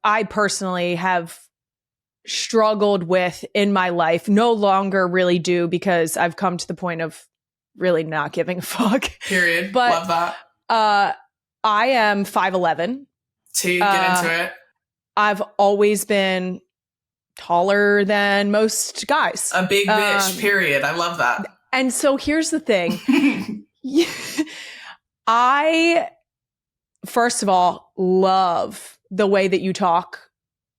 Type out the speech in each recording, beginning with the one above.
I personally have struggled with in my life, no longer really do, because I've come to the point of really not giving a fuck. Period. But love that. I am 5'11". T, get into it. I've always been taller than most guys. A big bitch, period. I love that. And so here's the thing. I, first of all, love the way that you talk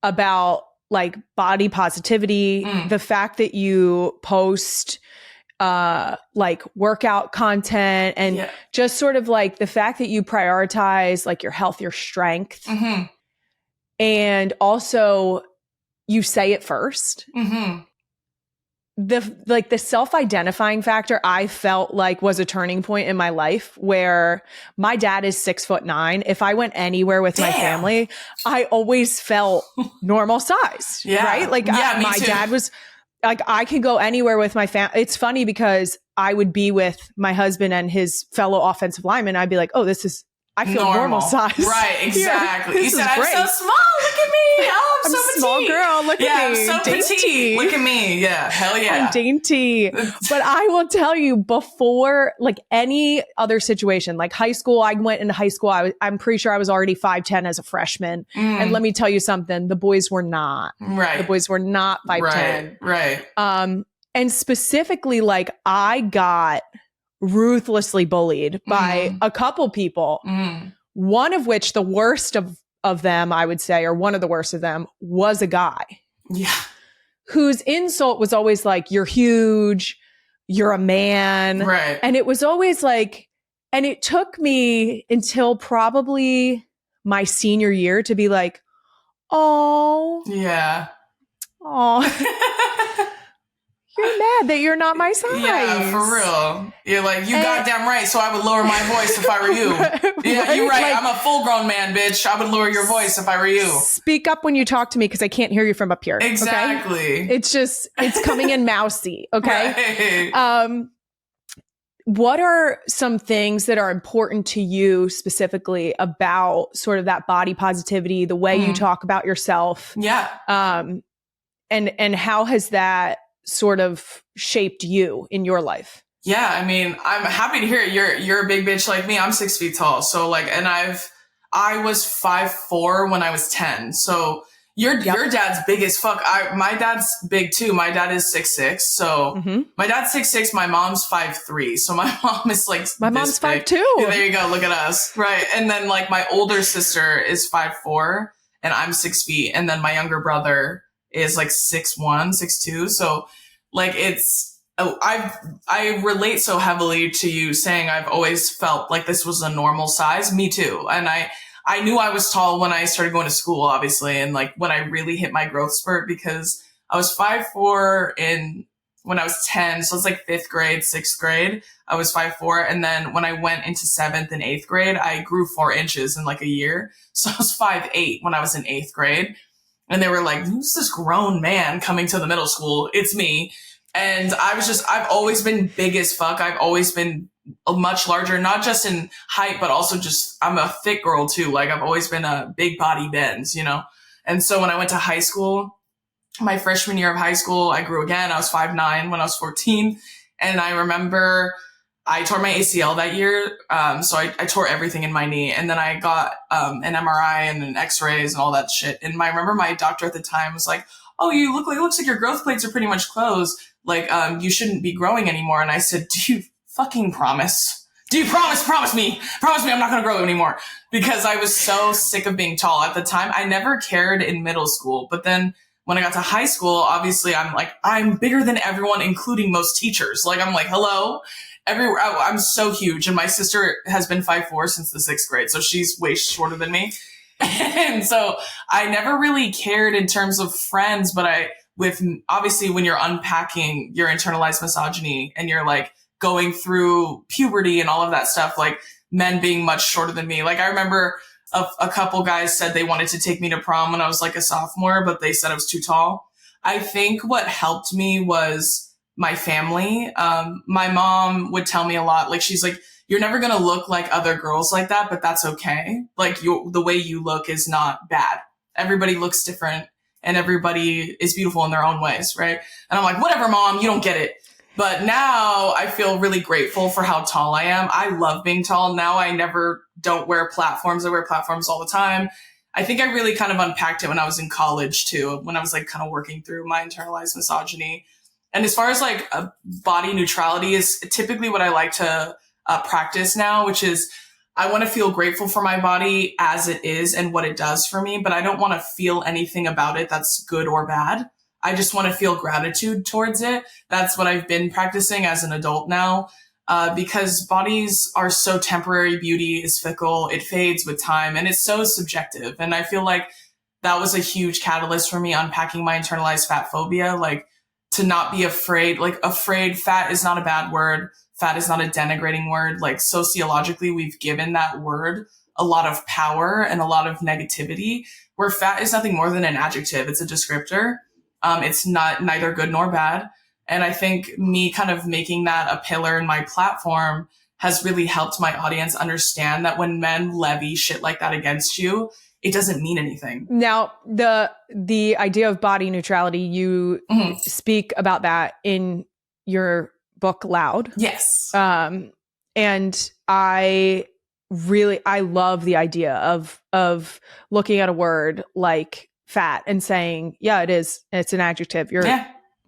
about like body positivity, the fact that you post like workout content and just sort of like the fact that you prioritize like your health, your strength. Mm-hmm. And also you say it first. Mm-hmm. The self-identifying factor I felt like was a turning point in my life where my dad is 6'9". If I went anywhere with my family, I always felt normal size, right? Like my dad was like, I could go anywhere with my family. It's funny because I would be with my husband and his fellow offensive lineman. I'd be like, oh, I feel normal size. Right, exactly. You said, I'm great. so small. Look at me. Oh, I'm so petite. Small girl. Look at me. I'm so dainty. Petite. Look at me. Yeah, hell yeah. I'm dainty. But I will tell you, before like any other situation, like high school, I went into high school. I'm pretty sure I was already 5'10" as a freshman. And let me tell you something. The boys were not. Right. The boys were not 5'10". Right. And specifically, like I got ruthlessly bullied by a couple people, one of which, the worst of them, I would say, or one of the worst of them, was a guy. Yeah. Whose insult was always like, you're huge, you're a man. Right. And it was always like, and it took me until probably my senior year to be like, oh. Yeah. Oh. You're mad that you're not my size. Yeah, for real. You're like, you goddamn right, so I would lower my voice if I were you. Yeah, you're right. Like, I'm a full-grown man, bitch. I would lower your voice if I were you. Speak up when you talk to me because I can't hear you from up here. Exactly. Okay? It's coming in mousy, okay? Right. What are some things that are important to you specifically about sort of that body positivity, the way you talk about yourself? Yeah. And how has that sort of shaped you in your life? Yeah, I mean, I'm happy to hear it. You're a big bitch like me. I'm 6 feet tall. So like, and I was 5'4" when I was 10. So your dad's big as fuck. My dad's big too. My dad is 6'6". So my dad's 6'6". My mom's 5'3". So my mom is like, my mom's 5'2". Yeah, there you go. Look at us. Right. And then like my older sister is 5'4" and I'm 6 feet. And then my younger brother is like 6'1", 6'2". So like I relate so heavily to you saying I've always felt like this was a normal size. Me too. And I knew I was tall when I started going to school, obviously. And like when I really hit my growth spurt, because I was 5'4" when I was 10. So it's like 5th grade, 6th grade. I was 5'4". And then when I went into 7th and 8th grade, I grew 4 inches in like a year. So I was 5'8" when I was in 8th grade. And they were like, who's this grown man coming to the middle school? It's me. And I've always been big as fuck. I've always been much larger, not just in height, but also just, I'm a thick girl too. Like I've always been a big body Benz, you know? And so when I went to high school, my freshman year of high school, I grew again. I was 5'9" when I was 14. And I remember I tore my ACL that year. So I tore everything in my knee, and then I got, an MRI and an x-rays and all that shit. And I remember my doctor at the time was like, oh, it looks like your growth plates are pretty much closed. Like, you shouldn't be growing anymore. And I said, do you fucking promise? Do you promise me I'm not going to grow anymore? Because I was so sick of being tall at the time. I never cared in middle school, but then when I got to high school, obviously I'm bigger than everyone, including most teachers. Like, I'm like, hello. I'm so huge, and my sister has been 5'4" since the 6th grade, so she's way shorter than me. And so I never really cared in terms of friends, but obviously when you're unpacking your internalized misogyny and you're like going through puberty and all of that stuff, like men being much shorter than me. Like I remember a couple guys said they wanted to take me to prom when I was like a sophomore, but they said I was too tall. I think what helped me was my family. My mom would tell me a lot, like, she's like, you're never going to look like other girls like that, but that's okay. Like the way you look is not bad. everybody looks different and everybody is beautiful in their own ways, right? And I'm like, whatever, mom, you don't get it. But now I feel really grateful for how tall I am. I love being tall. Now I don't wear platforms. I wear platforms all the time. I think I really kind of unpacked it when I was in college too, when I was like kind of working through my internalized misogyny. And as far as like body neutrality is typically what I like to practice now, which is I want to feel grateful for my body as it is and what it does for me, but I don't want to feel anything about it that's good or bad. I just want to feel gratitude towards it. That's what I've been practicing as an adult now, because bodies are so temporary. Beauty is fickle. It fades with time and it's so subjective. And I feel like that was a huge catalyst for me unpacking my internalized fat phobia, like to not be afraid, fat is not a bad word. Fat is not a denigrating word. Like sociologically, we've given that word a lot of power and a lot of negativity, where fat is nothing more than an adjective. It's a descriptor. It's not neither good nor bad. And I think me kind of making that a pillar in my platform has really helped my audience understand that when men levy shit like that against you, it doesn't mean anything. Now, the idea of body neutrality, you speak about that in your book Loud. Yes. And I love the idea of looking at a word like fat and saying, yeah, it's an adjective.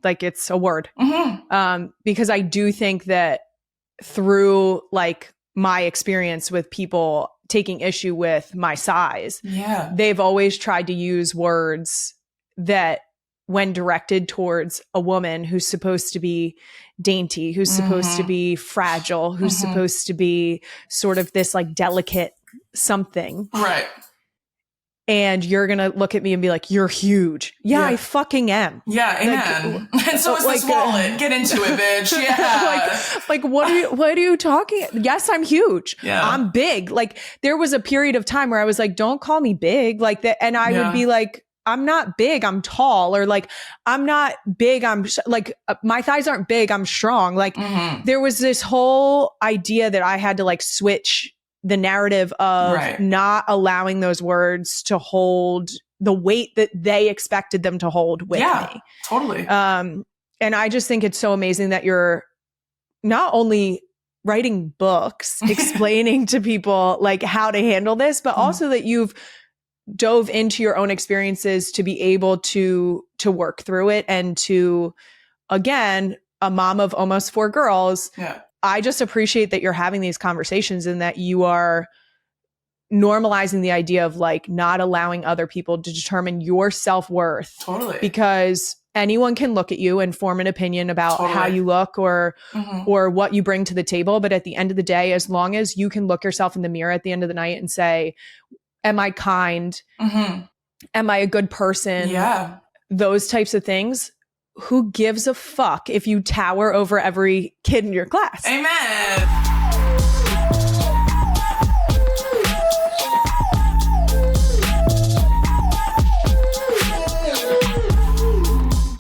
Like, it's a word. Because I do think that through like my experience with people taking issue with my size, they've always tried to use words that, when directed towards a woman who's supposed to be dainty, who's supposed to be fragile, who's supposed to be sort of this like delicate something. Right. And you're going to look at me and be like, you're huge. Yeah, I fucking am. Yeah, amen. And so is this wallet. Get into it, bitch. Yeah. like what are you talking? Yes, I'm huge. Yeah. I'm big. Like, there was a period of time where I was like, don't call me big. Like that. And I would be like, I'm not big, I'm tall. Or like, I'm not big, I'm like, my thighs aren't big, I'm strong. Like there was this whole idea that I had to like switch the narrative of not allowing those words to hold the weight that they expected them to hold with me. Totally. And I just think it's so amazing that you're not only writing books explaining to people like how to handle this, but also that you've dove into your own experiences to be able to work through it. And to, again, a mom of almost 4 girls, I just appreciate that you're having these conversations and that you are normalizing the idea of like not allowing other people to determine your self-worth. Totally. Because anyone can look at you and form an opinion about how you look or what you bring to the table. But at the end of the day, as long as you can look yourself in the mirror at the end of the night and say, am I kind? Am I a good person? Yeah. Those types of things. Who gives a fuck if you tower over every kid in your class? Amen.